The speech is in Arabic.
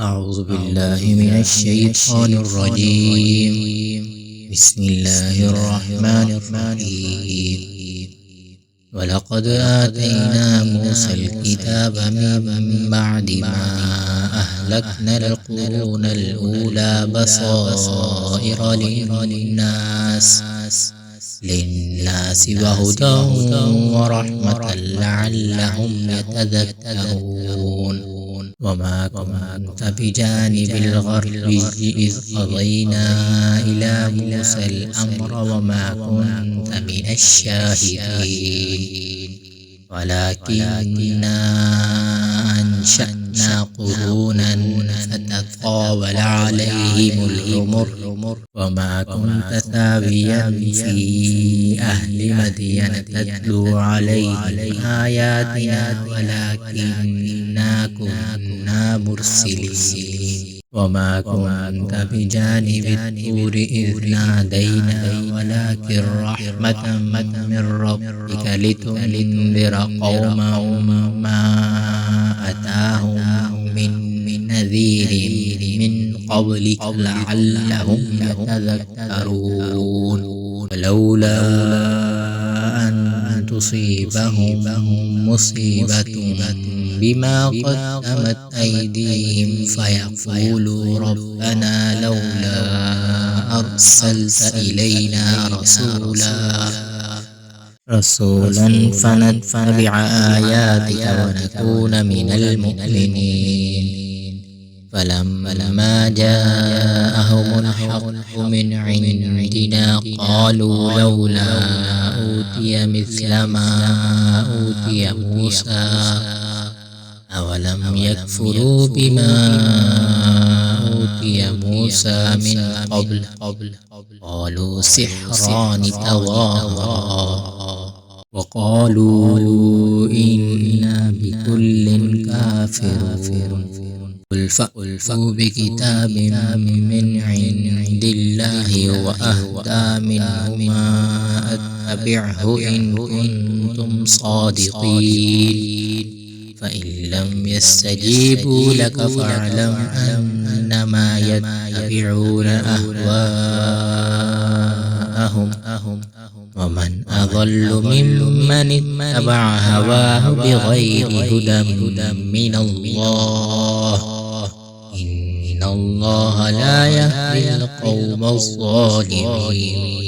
أعوذ بالله من الشيطان الرجيم. بسم الله الرحمن الرحيم. ولقد آتينا موسى الكتاب من بعد ما أهلكنا القرون الأولى بصائر للناس وهدى ورحمة لعلهم يتذكرون. وما كنت بجانب الغربي إذ قضينا إلى موسى الأمر وما كنت من الشاهدين ولكننا أنشأنا قرونا فتطاول عليهم العمر وما كنت ثاويا في أهل مدين تتلو عليهم آياتنا ولكننا كنا مرسلين. وما كنت بجانب الطور إذ نادينا ولكن رحمة من ربك لتنذر قوما ما أتاهم من نذير من قبلك لعلهم يتذكرون. ولولا أن تصيبهم مصيبة بما قدمت أيديهم فيقولوا ربنا لولا أرسلت إلينا رسولا فنتبع آياتك ونكون من المؤمنين. فلما جاءهم الحق من عندنا قالوا لولا أوتي مثل ما أوتي موسى أولم يكفروا بما أوتي موسى من قبل قالوا سحران تظاهرا وقالوا إنا بكل كافرون. قل فأتوا بكتاب من عند الله وأهدى منهما أتبعه إن كنتم صادقين. فإن لم يستجيبوا لك فاعلم أنما يتبعون أهواءهم ومن أضل ممن اتبع هواه بغير هدى من الله. إن الله لا يهدي القوم الظالمين.